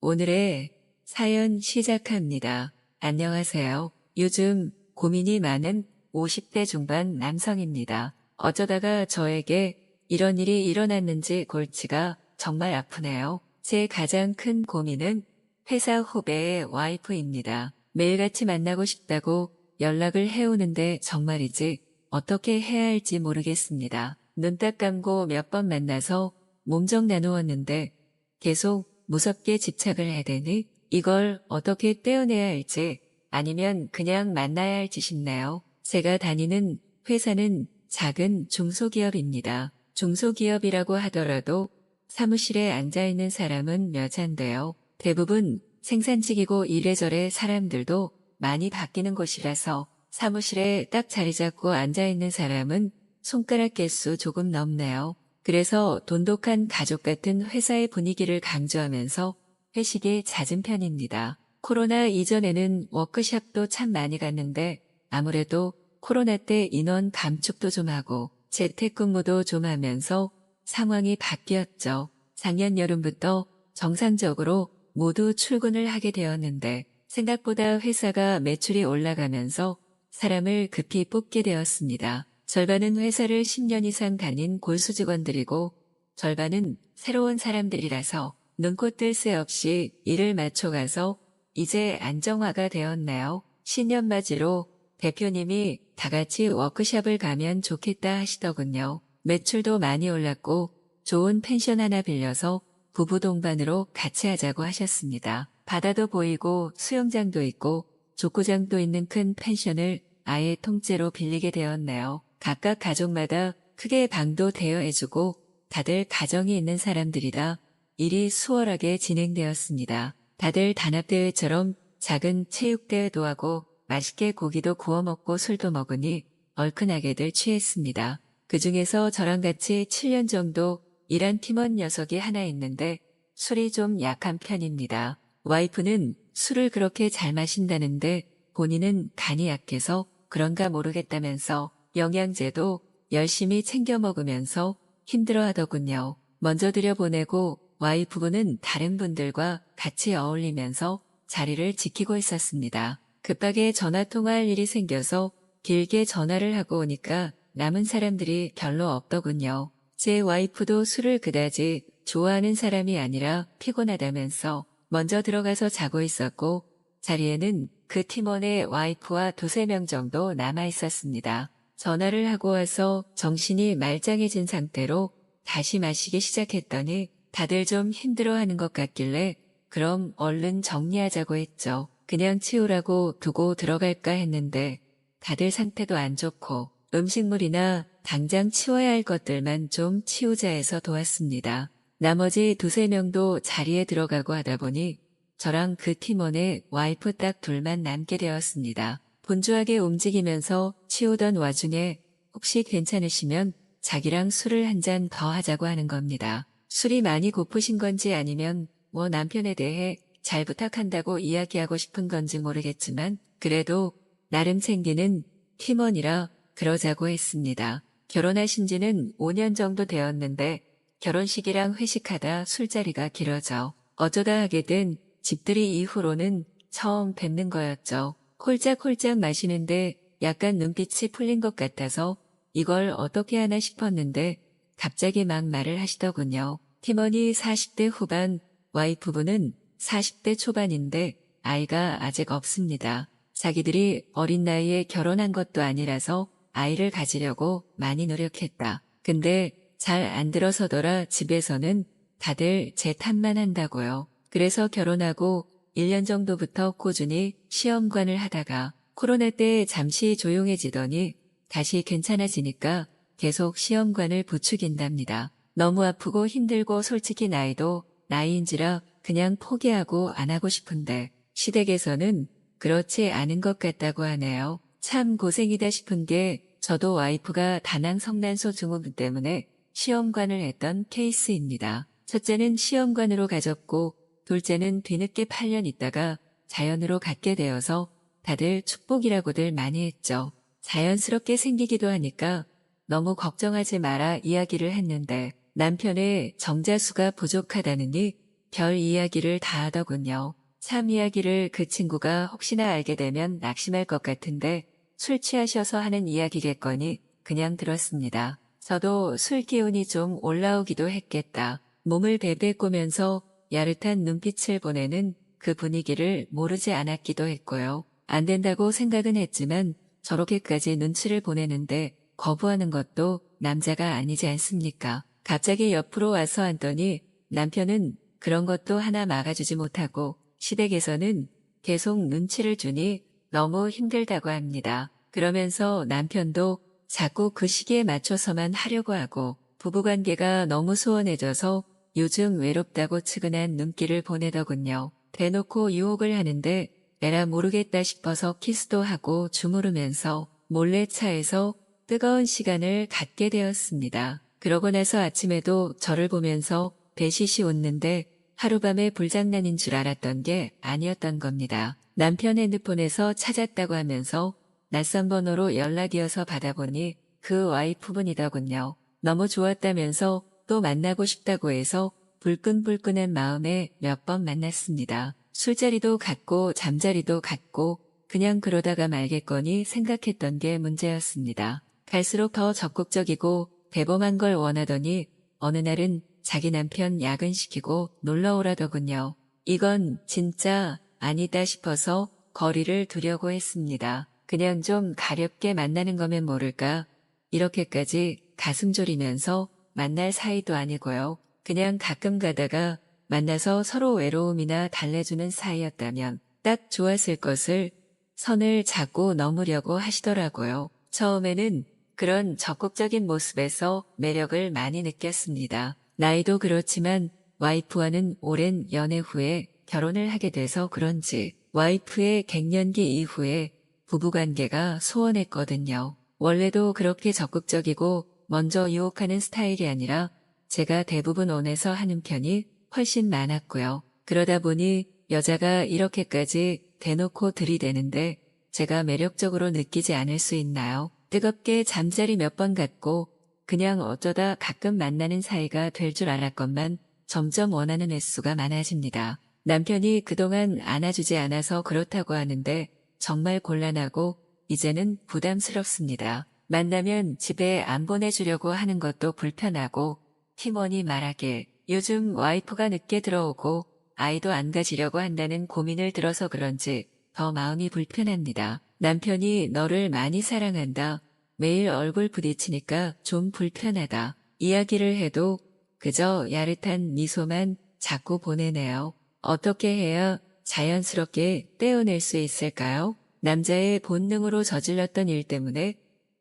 오늘의 사연 시작합니다. 안녕하세요. 요즘 고민이 많은 50대 중반 남성입니다. 어쩌다가 저에게 이런 일이 일어났는지 골치가 정말 아프네요. 제 가장 큰 고민은 회사 후배의 와이프입니다. 매일같이 만나고 싶다고 연락을 해오는데 정말이지 어떻게 해야 할지 모르겠습니다. 눈 딱 감고 몇 번 만나서 몸정 나누었는데 계속 무섭게 집착을 해대니 이걸 어떻게 떼어내야 할지 아니면 그냥 만나야 할지 싶네요. 제가 다니는 회사는 작은 중소기업입니다. 중소기업이라고 하더라도 사무실에 앉아있는 사람은 몇안돼요. 대부분 생산직이고 이래저래 사람들도 많이 바뀌는 곳이라서 사무실에 딱 자리 잡고 앉아있는 사람은 손가락 개수 조금 넘네요. 그래서 돈독한 가족 같은 회사의 분위기를 강조하면서 회식이 잦은 편입니다. 코로나 이전에는 워크숍도 참 많이 갔는데 아무래도 코로나 때 인원 감축도 좀 하고 재택근무도 좀 하면서 상황이 바뀌었죠. 작년 여름부터 정상적으로 모두 출근을 하게 되었는데 생각보다 회사가 매출이 올라가면서 사람을 급히 뽑게 되었습니다. 절반은 회사를 10년 이상 다닌 골수 직원들이고 절반은 새로운 사람들이라서 눈코 뜰 새 없이 일을 맞춰가서 이제 안정화가 되었네요. 신년맞이로 대표님이 다 같이 워크숍을 가면 좋겠다 하시더군요. 매출도 많이 올랐고 좋은 펜션 하나 빌려서 부부 동반으로 같이 하자고 하셨습니다. 바다도 보이고 수영장도 있고 족구장도 있는 큰 펜션을 아예 통째로 빌리게 되었네요. 각각 가족마다 크게 방도 대여해주고 다들 가정이 있는 사람들이라 일이 수월하게 진행되었습니다. 다들 단합대회처럼 작은 체육대회도 하고 맛있게 고기도 구워 먹고 술도 먹으니 얼큰하게들 취했습니다. 그중에서 저랑 같이 7년 정도 일한 팀원 녀석이 하나 있는데 술이 좀 약한 편입니다. 와이프는 술을 그렇게 잘 마신다는데 본인은 간이 약해서 그런가 모르겠다면서 영양제도 열심히 챙겨 먹으면서 힘들어 하더군요. 먼저 들여보내고 와이프분은 다른 분들과 같이 어울리면서 자리를 지키고 있었습니다. 급하게 전화 통화할 일이 생겨서 길게 전화를 하고 오니까 남은 사람들이 별로 없더군요. 제 와이프도 술을 그다지 좋아하는 사람이 아니라 피곤하다면서 먼저 들어가서 자고 있었고 자리에는 그 팀원의 와이프와 두세 명 정도 남아 있었습니다. 전화를 하고 와서 정신이 말짱해진 상태로 다시 마시기 시작했더니 다들 좀 힘들어하는 것 같길래 그럼 얼른 정리하자고 했죠. 그냥 치우라고 두고 들어갈까 했는데 다들 상태도 안 좋고 음식물이나 당장 치워야 할 것들만 좀 치우자 해서 도왔습니다. 나머지 두세 명도 자리에 들어가고 하다 보니 저랑 그 팀원의 와이프 딱 둘만 남게 되었습니다. 분주하게 움직이면서 치우던 와중에 혹시 괜찮으시면 자기랑 술을 한 잔 더 하자고 하는 겁니다. 술이 많이 고프신 건지 아니면 남편에 대해 잘 부탁한다고 이야기하고 싶은 건지 모르겠지만 그래도 나름 챙기는 팀원이라 그러자고 했습니다. 결혼하신 지는 5년 정도 되었는데 결혼식이랑 회식하다 술자리가 길어져 어쩌다 하게 된 집들이 이후로는 처음 뵙는 거였죠. 홀짝홀짝 마시는데 약간 눈빛이 풀린 것 같아서 이걸 어떻게 하나 싶었는데 갑자기 막 말을 하시더군요. 팀원이 40대 후반, 와이프분은 40대 초반인데 아이가 아직 없습니다. 자기들이 어린 나이에 결혼한 것도 아니라서 아이를 가지려고 많이 노력했다. 근데 잘 안 들어서더라 집에서는 다들 제 탓만 한다고요. 그래서 결혼하고 1년 정도부터 꾸준히 시험관을 하다가 코로나 때 잠시 조용해지더니 다시 괜찮아지니까 계속 시험관을 부추긴답니다. 너무 아프고 힘들고 솔직히 나이도 나이인지라 그냥 포기하고 안 하고 싶은데 시댁에서는 그렇지 않은 것 같다고 하네요. 참 고생이다 싶은 게 저도 와이프가 다낭 성난소 증후군 때문에 시험관을 했던 케이스입니다. 첫째는 시험관으로 가졌고 둘째는 뒤늦게 8년 있다가 자연으로 갖게 되어서 다들 축복이라고들 많이 했죠. 자연스럽게 생기기도 하니까 너무 걱정하지 마라 이야기를 했는데 남편의 정자수가 부족하다느니 별 이야기를 다 하더군요. 참 이야기를 그 친구가 혹시나 알게 되면 낙심할 것 같은데 술 취하셔서 하는 이야기겠거니 그냥 들었습니다. 저도 술 기운이 좀 올라오기도 했겠다. 몸을 베베 꼬면서 야릇한 눈빛을 보내는 그 분위기를 모르지 않았기도 했고요. 안 된다고 생각은 했지만 저렇게까지 눈치를 보내는데 거부하는 것도 남자가 아니지 않습니까? 갑자기 옆으로 와서 앉더니 남편은 그런 것도 하나 막아주지 못하고 시댁에서는 계속 눈치를 주니 너무 힘들다고 합니다. 그러면서 남편도 자꾸 그 시기에 맞춰서만 하려고 하고 부부관계가 너무 소원해져서 요즘 외롭다고 측은한 눈길을 보내더군요. 대놓고 유혹을 하는데 에라 모르겠다 싶어서 키스도 하고 주무르면서 몰래 차에서 뜨거운 시간을 갖게 되었습니다. 그러고 나서 아침에도 저를 보면서 배시시 웃는데 하룻밤에 불장난인 줄 알았던 게 아니었던 겁니다. 남편 핸드폰에서 찾았다고 하면서 낯선 번호로 연락이어서 받아보니 그 와이프분이더군요. 너무 좋았다면서 또 만나고 싶다고 해서 불끈불끈한 마음에 몇 번 만났습니다. 술자리도 갔고 잠자리도 갔고 그냥 그러다가 말겠거니 생각했던 게 문제였습니다. 갈수록 더 적극적이고 대범한 걸 원하더니 어느 날은 자기 남편 야근시키고 놀러오라더군요. 이건 진짜 아니다 싶어서 거리를 두려고 했습니다. 그냥 좀 가볍게 만나는 거면 모를까. 이렇게까지 가슴 졸이면서 만날 사이도 아니고요. 그냥 가끔 가다가 만나서 서로 외로움이나 달래주는 사이였다면 딱 좋았을 것을 선을 자꾸 넘으려고 하시더라고요. 처음에는 그런 적극적인 모습에서 매력을 많이 느꼈습니다. 나이도 그렇지만 와이프와는 오랜 연애 후에 결혼을 하게 돼서 그런지 와이프의 갱년기 이후에 부부관계가 소원했거든요. 원래도 그렇게 적극적이고 먼저 유혹하는 스타일이 아니라 제가 대부분 원해서 하는 편이 훨씬 많았고요. 그러다 보니 여자가 이렇게까지 대놓고 들이대는데 제가 매력적으로 느끼지 않을 수 있나요? 뜨겁게 잠자리 몇 번 갔고 그냥 어쩌다 가끔 만나는 사이가 될 줄 알았건만 점점 원하는 횟수가 많아집니다. 남편이 그동안 안아주지 않아서 그렇다고 하는데 정말 곤란하고 이제는 부담스럽습니다. 만나면 집에 안 보내주려고 하는 것도 불편하고 팀원이 말하길 요즘 와이프가 늦게 들어오고 아이도 안 가지려고 한다는 고민을 들어서 그런지 더 마음이 불편합니다. 남편이 너를 많이 사랑한다. 매일 얼굴 부딪히니까 좀 불편하다. 이야기를 해도 그저 야릇한 미소만 자꾸 보내네요. 어떻게 해야 자연스럽게 떼어낼 수 있을까요? 남자의 본능으로 저질렀던 일 때문에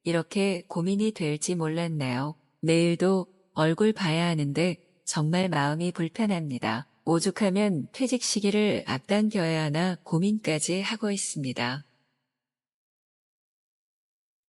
이렇게 고민이 될지 몰랐네요. 내일도 얼굴 봐야 하는데 정말 마음이 불편합니다. 오죽하면 퇴직 시기를 앞당겨야 하나 고민까지 하고 있습니다.